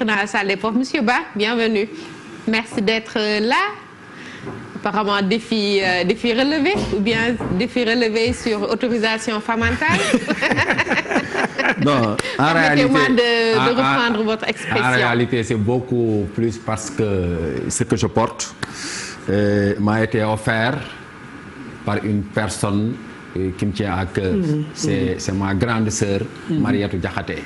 Dans la salle des profs, Monsieur Ba, bienvenue. Merci d'être là. Apparemment, défi relevé ou bien défi relevé sur autorisation famantale. Non, en réalité, permettez-moi de reprendre votre expression. En réalité, c'est beaucoup plus parce que ce que je porte m'a été offert par une personne qui me tient à cœur. C'est ma grande sœur, Mariatou Diakhaté.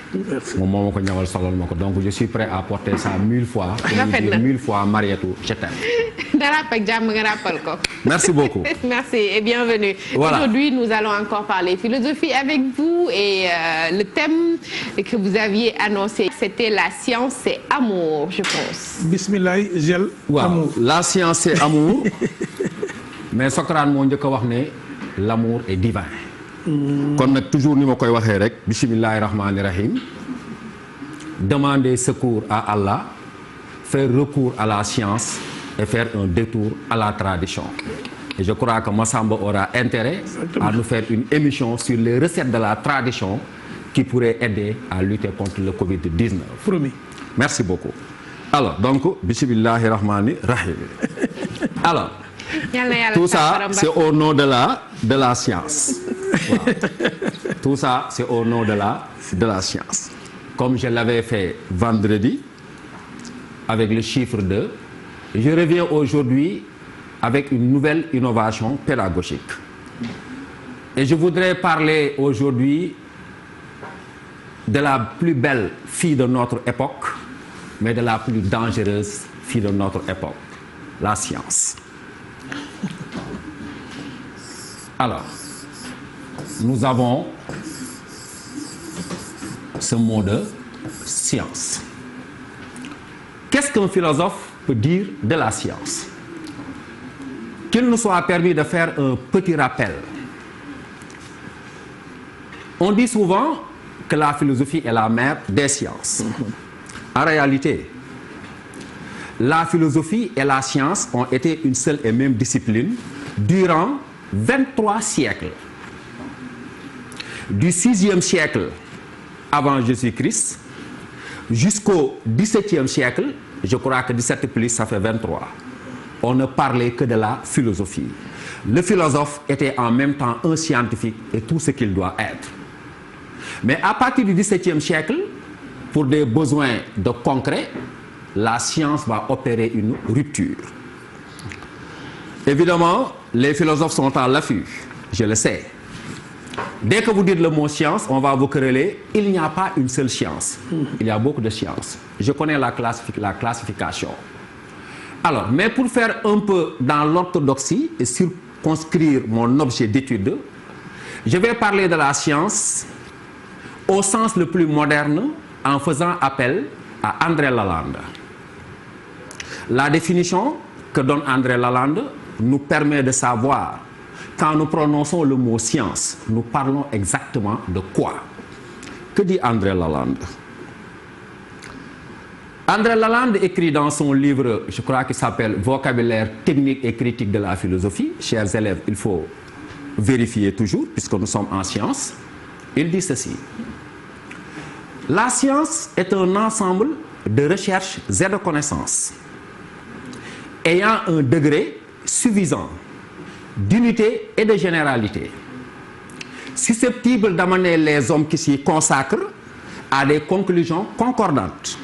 Donc je suis prêt à porter ça 1000 fois. Pour dire 1000 fois Mariatou, je t'aime. Merci beaucoup. Merci et bienvenue. Voilà. Aujourd'hui, nous allons encore parler philosophie avec vous et le thème que vous aviez annoncé, c'était la science c'est amour, je pense. Bismillah, gel, amour. La science c'est amour. Mais Socrate moo njëkk a wax ne l'amour est divin. Kon nag toujours ni ma koy waxee rek bismillahi rahmani rahim. Demander secours à Allah, faire recours à la science et faire un détour à la tradition. Et je crois que Massamba aura intérêt à nous faire une émission sur les recettes de la tradition qui pourraient aider à lutter contre le Covid-19. Promis. Merci beaucoup. Alors, donc, bismillahi rahmani rahim. Alors, tout ça, c'est au nom de la science. Voilà. Tout ça, c'est au nom de la science. Comme je l'avais fait vendredi, avec le chiffre 2, je reviens aujourd'hui avec une nouvelle innovation pédagogique. Et je voudrais parler aujourd'hui de la plus belle fille de notre époque, mais de la plus dangereuse fille de notre époque, la science. Alors, nous avons ce mot de science. Qu'est-ce qu'un philosophe peut dire de la science? Qu'il nous soit permis de faire un petit rappel. On dit souvent que la philosophie est la mère des sciences. En réalité, la philosophie et la science ont été une seule et même discipline durant 23 siècles. Du 6e siècle avant Jésus-Christ jusqu'au 17e siècle, je crois que 17 plus ça fait 23. On ne parlait que de la philosophie. Le philosophe était en même temps un scientifique et tout ce qu'il doit être. Mais à partir du 17e siècle, pour des besoins de concret, la science va opérer une rupture. Évidemment, les philosophes sont à l'affût, je le sais. Dès que vous dites le mot science, on va vous quereller. Il n'y a pas une seule science. Il y a beaucoup de sciences. Je connais la classification. Alors, mais pour faire un peu dans l'orthodoxie et circonscrire mon objet d'étude, je vais parler de la science au sens le plus moderne en faisant appel à André Lalande. La définition que donne André Lalande nous permet de savoir, quand nous prononçons le mot science, nous parlons exactement de quoi? Que dit André Lalande? André Lalande écrit dans son livre, je crois qu'il s'appelle Vocabulaire technique et critique de la philosophie. Chers élèves, il faut vérifier toujours, puisque nous sommes en science. Il dit ceci. La science est un ensemble de recherches et de connaissances ayant un degré suffisant d'unité et de généralité, susceptible d'amener les hommes qui s'y consacrent à des conclusions concordantes,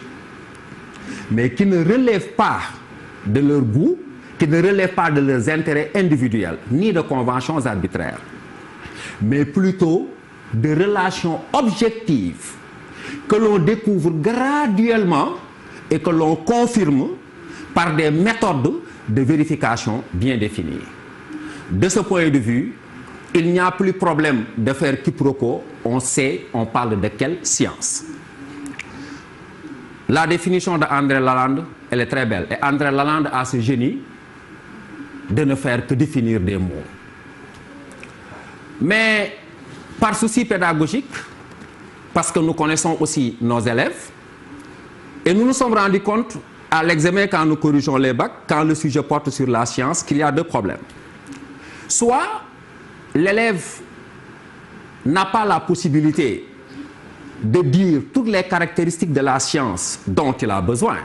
mais qui ne relèvent pas de leur goût, qui ne relèvent pas de leurs intérêts individuels, ni de conventions arbitraires, mais plutôt de relations objectives que l'on découvre graduellement et que l'on confirme par des méthodes de vérification bien définies. De ce point de vue, il n'y a plus problème de faire quiproquo, on sait, on parle de quelle science. La définition d'André Lalande, elle est très belle. Et André Lalande a ce génie de ne faire que définir des mots. Mais par souci pédagogique, parce que nous connaissons aussi nos élèves, et nous nous sommes rendus compte à l'examen quand nous corrigeons les bacs, quand le sujet porte sur la science, qu'il y a deux problèmes. Soit l'élève n'a pas la possibilité de dire toutes les caractéristiques de la science dont il a besoin,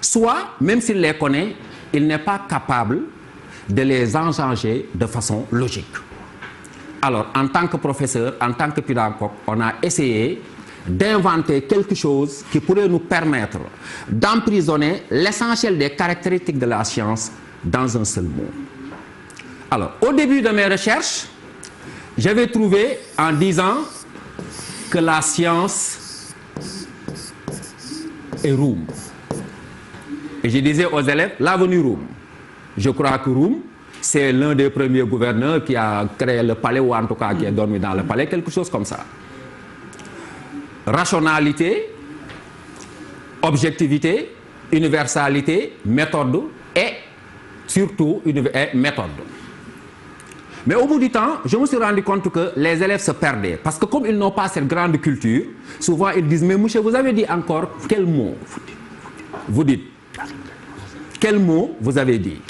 soit, même s'il les connaît, il n'est pas capable de les engranger de façon logique. Alors, en tant que professeur, en tant que pédagogue, on a essayé d'inventer quelque chose qui pourrait nous permettre d'emprisonner l'essentiel des caractéristiques de la science dans un seul mot. Alors, au début de mes recherches, j'avais trouvé en disant que la science est Roum. Et je disais aux élèves, l'avenue Roum. Je crois que Roum, c'est l'un des premiers gouverneurs qui a créé le palais, ou en tout cas qui est dormi dans le palais, quelque chose comme ça. Rationalité, objectivité, universalité, méthode et surtout méthode. Mais au bout du temps, je me suis rendu compte que les élèves se perdaient. Parce que comme ils n'ont pas cette grande culture, souvent ils disent, mais monsieur, vous avez dit encore quel mot? Vous dites, quel mot vous avez dit?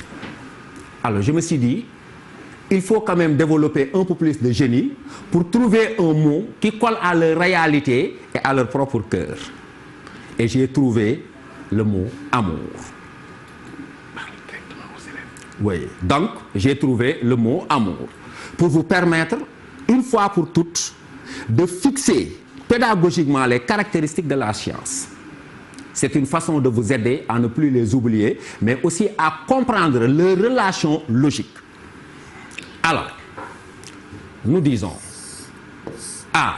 Alors je me suis dit, il faut quand même développer un peu plus de génie pour trouver un mot qui colle à leur réalité et à leur propre cœur. Et j'ai trouvé le mot amour. Oui, donc j'ai trouvé le mot amour pour vous permettre, une fois pour toutes, de fixer pédagogiquement les caractéristiques de la science. C'est une façon de vous aider à ne plus les oublier, mais aussi à comprendre leurs relations logiques. Alors, nous disons A.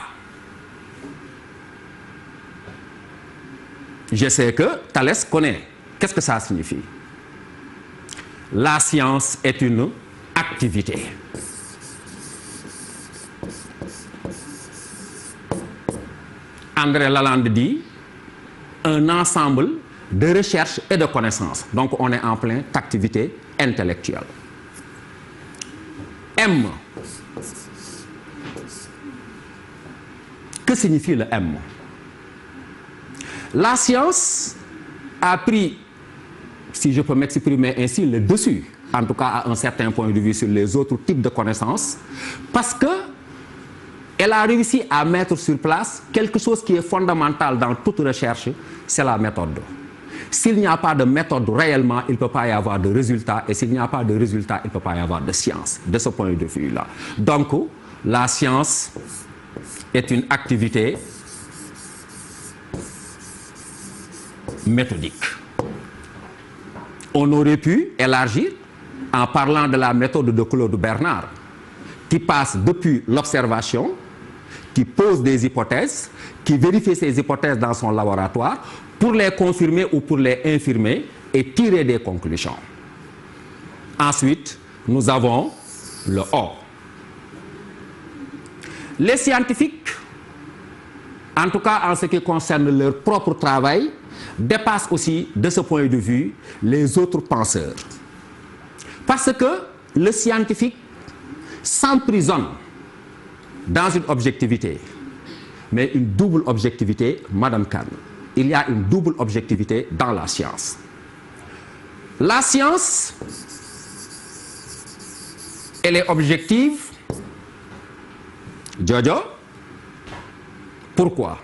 Je sais que Thalès connaît. Qu'est-ce que ça signifie? La science est une activité. André Lalande dit un ensemble de recherche et de connaissances. Donc on est en pleine activité intellectuelle. M. Que signifie le M? La science a pris, si je peux m'exprimer ainsi, le dessus, en tout cas à un certain point de vue sur les autres types de connaissances, parce qu'elle a réussi à mettre sur place quelque chose qui est fondamental dans toute recherche, c'est la méthode. S'il n'y a pas de méthode réellement, il ne peut pas y avoir de résultat, et s'il n'y a pas de résultat, il ne peut pas y avoir de science, de ce point de vue-là. Donc, la science est une activité méthodique. On aurait pu élargir en parlant de la méthode de Claude Bernard, qui passe depuis l'observation, qui pose des hypothèses, qui vérifie ces hypothèses dans son laboratoire pour les confirmer ou pour les infirmer et tirer des conclusions. Ensuite, nous avons le O. Les scientifiques, en tout cas en ce qui concerne leur propre travail, dépassent aussi, de ce point de vue, les autres penseurs. Parce que le scientifique s'emprisonne dans une objectivité, mais une double objectivité, Madame Kahn. Il y a une double objectivité dans la science. La science, elle est objective. Jojo, pourquoi?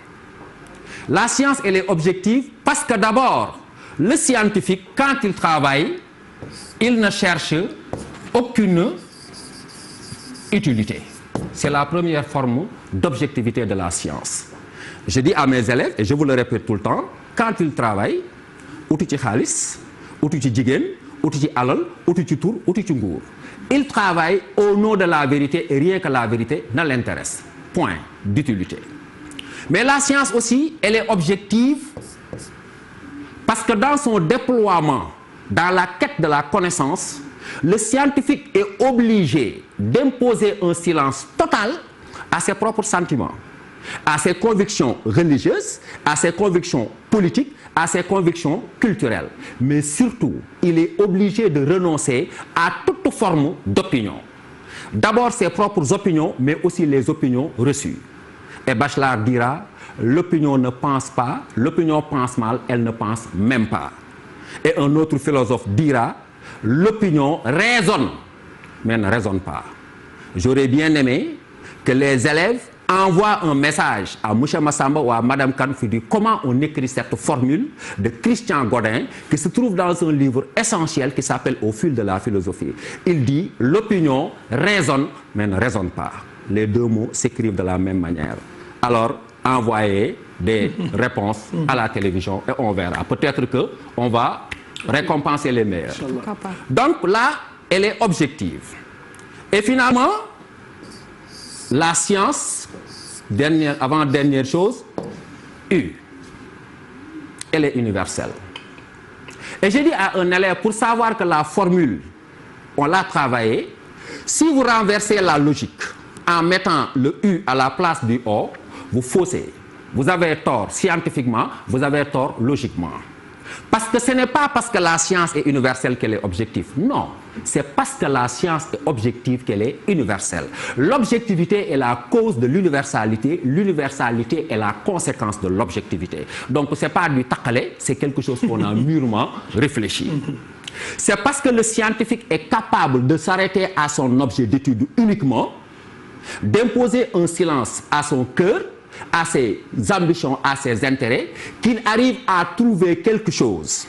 La science, elle est objective parce que d'abord, le scientifique, quand il travaille, il ne cherche aucune utilité. C'est la première forme d'objectivité de la science. Je dis à mes élèves, et je vous le répète tout le temps, quand ils travaillent, uti ci xaalis, uti ci jigéen, uti ci alal, uti ci tur, uti ci nguur. Ils travaillent au nom de la vérité et rien que la vérité ne l'intéresse. Point d'utilité. Mais la science aussi, elle est objective parce que dans son déploiement, dans la quête de la connaissance, le scientifique est obligé d'imposer un silence total à ses propres sentiments, à ses convictions religieuses, à ses convictions politiques, à ses convictions culturelles. Mais surtout, il est obligé de renoncer à toute forme d'opinion. D'abord ses propres opinions, mais aussi les opinions reçues. Et Bachelard dira, l'opinion ne pense pas, l'opinion pense mal, elle ne pense même pas. Et un autre philosophe dira, l'opinion raisonne, mais ne raisonne pas. J'aurais bien aimé que les élèves envoie un message à M. Massamba ou à Mme Kane qui dit comment on écrit cette formule de Christian Godin qui se trouve dans un livre essentiel qui s'appelle Au fil de la philosophie. Il dit l'opinion raisonne mais ne raisonne pas. Les deux mots s'écrivent de la même manière. Alors, envoyez des réponses à la télévision et on verra. Peut-être qu'on va récompenser les meilleurs. Donc là, elle est objective. Et finalement, la science, avant-dernière chose, elle est universelle. Et j'ai dit à un élève, pour savoir que la formule, on l'a travaillée, si vous renversez la logique en mettant le U à la place du O, vous faussez. Vous avez tort scientifiquement, vous avez tort logiquement. Parce que ce n'est pas parce que la science est universelle qu'elle est objective. Non, c'est parce que la science est objective qu'elle est universelle. L'objectivité est la cause de l'universalité, l'universalité est la conséquence de l'objectivité. Donc ce n'est pas du takalé, c'est quelque chose qu'on a mûrement réfléchi. C'est parce que le scientifique est capable de s'arrêter à son objet d'étude uniquement, d'imposer un silence à son cœur, à ses ambitions, à ses intérêts, qu'il arrive à trouver quelque chose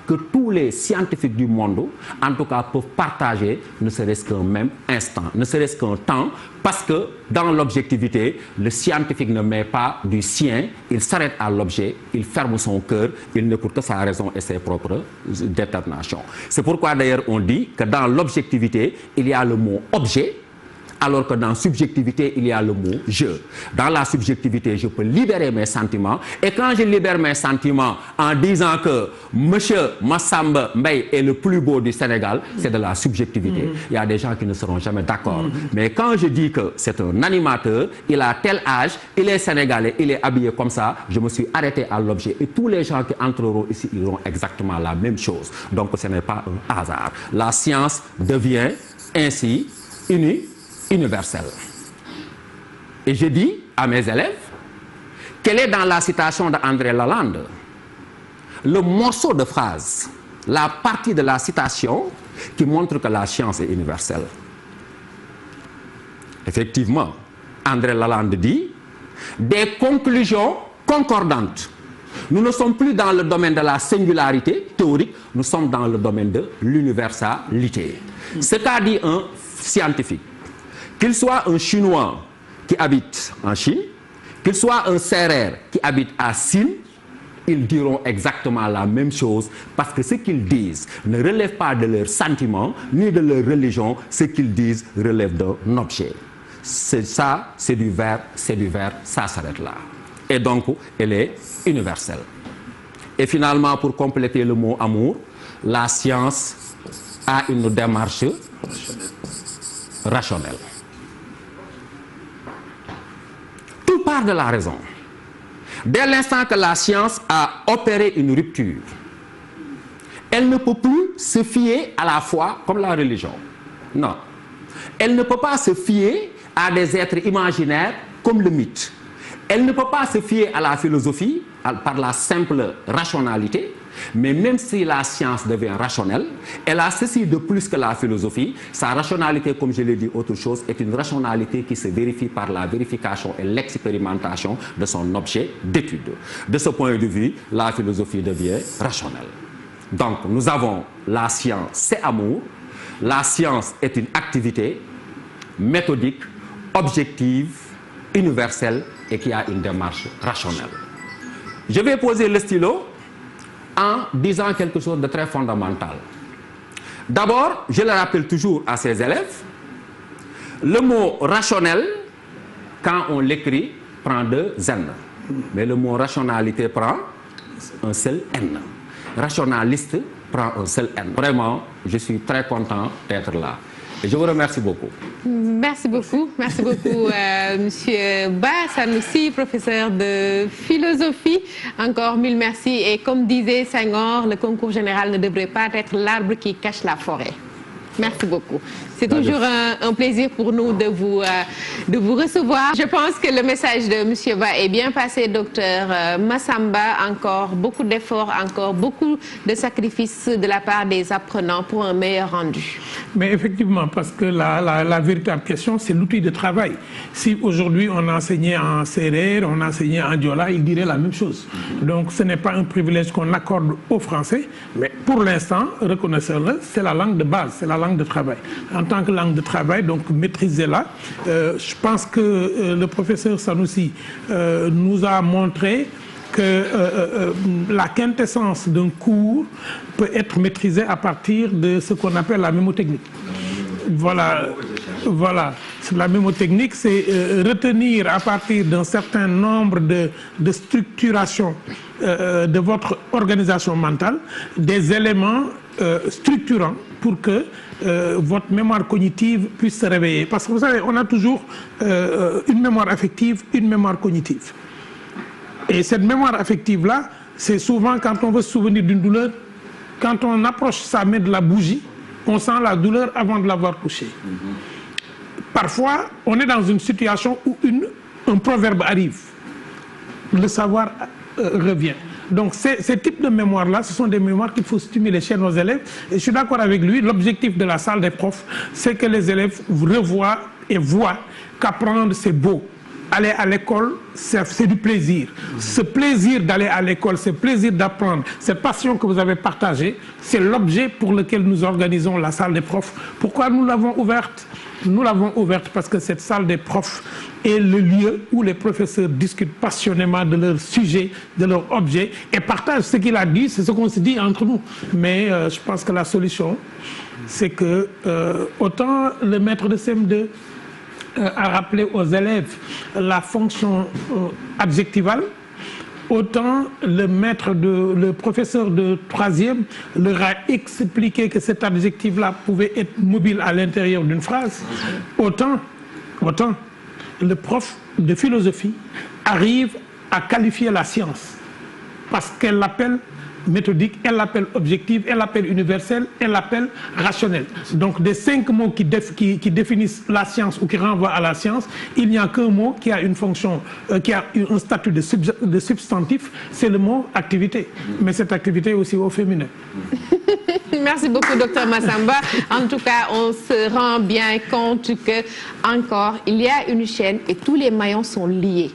que tous les scientifiques du monde, en tout cas, peuvent partager, ne serait-ce qu'un même instant, ne serait-ce qu'un temps, parce que dans l'objectivité, le scientifique ne met pas du sien, il s'arrête à l'objet, il ferme son cœur, il n'écoute que sa raison et ses propres déterminations. C'est pourquoi d'ailleurs on dit que dans l'objectivité, il y a le mot objet, alors que dans subjectivité, il y a le mot « je ». Dans la subjectivité, je peux libérer mes sentiments. Et quand je libère mes sentiments en disant que M. Massamba Mbaye est le plus beau du Sénégal, c'est de la subjectivité. Il y a des gens qui ne seront jamais d'accord. Mais quand je dis que c'est un animateur, il a tel âge, il est sénégalais, il est habillé comme ça, je me suis arrêté à l'objet. Et tous les gens qui entreront ici, ils auront exactement la même chose. Donc ce n'est pas un hasard. La science devient ainsi universelle. Et je dis à mes élèves qu'elle est dans la citation d'André Lalande, le morceau de phrase, la partie de la citation qui montre que la science est universelle. Effectivement, André Lalande dit des conclusions concordantes. Nous ne sommes plus dans le domaine de la singularité théorique, nous sommes dans le domaine de l'universalité. Ce qu'a dit un scientifique, qu'il soit un Chinois qui habite en Chine, qu'il soit un Sérère qui habite à Sine, ils diront exactement la même chose parce que ce qu'ils disent ne relève pas de leurs sentiments ni de leur religion, ce qu'ils disent relève d'un objet. C'est ça, c'est du verbe, ça s'arrête là. Et donc, elle est universelle. Et finalement, pour compléter le mot amour, la science a une démarche rationnelle. Tout part de la raison. Dès l'instant que la science a opéré une rupture, elle ne peut plus se fier à la foi comme la religion. Non. Elle ne peut pas se fier à des êtres imaginaires comme le mythe. Elle ne peut pas se fier à la philosophie par la simple rationalité, mais même si la science devient rationnelle, elle a ceci de plus que la philosophie. Sa rationalité, comme je l'ai dit, autre chose, est une rationalité qui se vérifie par la vérification et l'expérimentation de son objet d'étude. De ce point de vue, la philosophie devient rationnelle. Donc, nous avons la science, c'est amour. La science est une activité méthodique, objective, universelle et qui a une démarche rationnelle. Je vais poser le stylo en disant quelque chose de très fondamental. D'abord, je le rappelle toujours à ses élèves, le mot rationnel, quand on l'écrit, prend 2 N. Mais le mot rationalité prend un seul N. Rationaliste prend un seul N. Vraiment, je suis très content d'être là. Et je vous remercie beaucoup. Merci beaucoup, Monsieur Ba Sanoussi, professeur de philosophie. Encore 1000 merci. Et comme disait Senghor, le concours général ne devrait pas être l'arbre qui cache la forêt. Merci beaucoup. C'est toujours un plaisir pour nous de vous recevoir. Je pense que le message de M. Ba est bien passé, docteur Massamba. Encore beaucoup d'efforts, encore beaucoup de sacrifices de la part des apprenants pour un meilleur rendu. Mais effectivement, parce que la véritable question, c'est l'outil de travail. Si aujourd'hui on enseignait en Sérère, on enseignait en Diola, ils diraient la même chose. Donc ce n'est pas un privilège qu'on accorde aux Français, mais pour l'instant, reconnaissez-le, c'est la langue de base, c'est la langue de travail. En tant que langue de travail, donc maîtrisez-la. Je pense que le professeur Sanoussi nous a montré que la quintessence d'un cours peut être maîtrisée à partir de ce qu'on appelle la mémotechnique. Voilà. La mémotechnique, c'est retenir à partir d'un certain nombre de structurations de votre organisation mentale des éléments structurants pour que votre mémoire cognitive puisse se réveiller. Parce que vous savez, on a toujours une mémoire affective, une mémoire cognitive. Et cette mémoire affective-là, c'est souvent quand on veut se souvenir d'une douleur, quand on approche sa main de la bougie, on sent la douleur avant de l'avoir touchée. Parfois, on est dans une situation où un proverbe arrive. Le savoir revient. Donc ces types de mémoires-là, ce sont des mémoires qu'il faut stimuler chez nos élèves. Et je suis d'accord avec lui, l'objectif de la salle des profs, c'est que les élèves revoient et voient qu'apprendre, c'est beau. Aller à l'école, c'est du plaisir. Ce plaisir d'aller à l'école, ce plaisir d'apprendre, cette passion que vous avez partagée, c'est l'objet pour lequel nous organisons la salle des profs. Pourquoi nous l'avons ouverte? Nous l'avons ouverte parce que cette salle des profs est le lieu où les professeurs discutent passionnément de leur sujet, de leur objet et partagent ce qu'il a dit, c'est ce qu'on se dit entre nous. Mais je pense que la solution, c'est que autant le maître de CM2 a rappelé aux élèves la fonction adjectivale, autant le professeur de 3e leur a expliqué que cet adjectif-là pouvait être mobile à l'intérieur d'une phrase, autant le prof de philosophie arrive à qualifier la science parce qu'elle l'appelle méthodique, elle l'appelle objective, elle l'appelle universelle, elle l'appelle rationnelle. Donc des 5 mots qui définissent la science ou qui renvoient à la science, il n'y a qu'un mot qui a une fonction, qui a un statut de substantif, c'est le mot activité. Mais cette activité est aussi au féminin. Merci beaucoup, docteur Massamba. En tout cas, on se rend bien compte que encore il y a une chaîne et tous les maillons sont liés.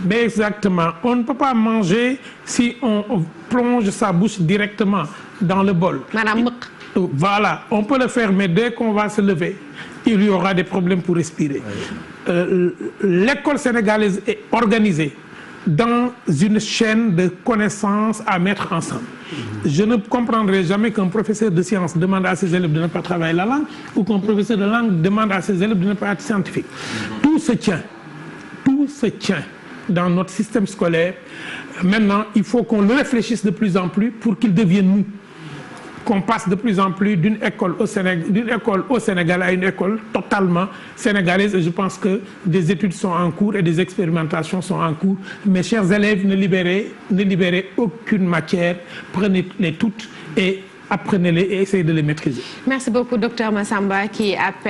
Mais exactement. On ne peut pas manger si on plonge sa bouche directement dans le bol. Madame. Voilà, on peut le faire, mais dès qu'on va se lever, il y aura des problèmes pour respirer. L'école sénégalaise est organisée dans une chaîne de connaissances à mettre ensemble. Je ne comprendrai jamais qu'un professeur de sciences demande à ses élèves de ne pas travailler la langue ou qu'un professeur de langue demande à ses élèves de ne pas être scientifique. Tout se tient dans notre système scolaire. Maintenant, il faut qu'on le réfléchisse de plus en plus pour qu'il devienne nous. Qu'on passe de plus en plus d'une école au Sénégal à une école totalement sénégalaise. Et je pense que des études sont en cours et des expérimentations sont en cours. Mes chers élèves, ne libérez aucune matière. Prenez-les toutes et apprenez-les et essayez de les maîtriser. Merci beaucoup, docteur Massamba, qui appelle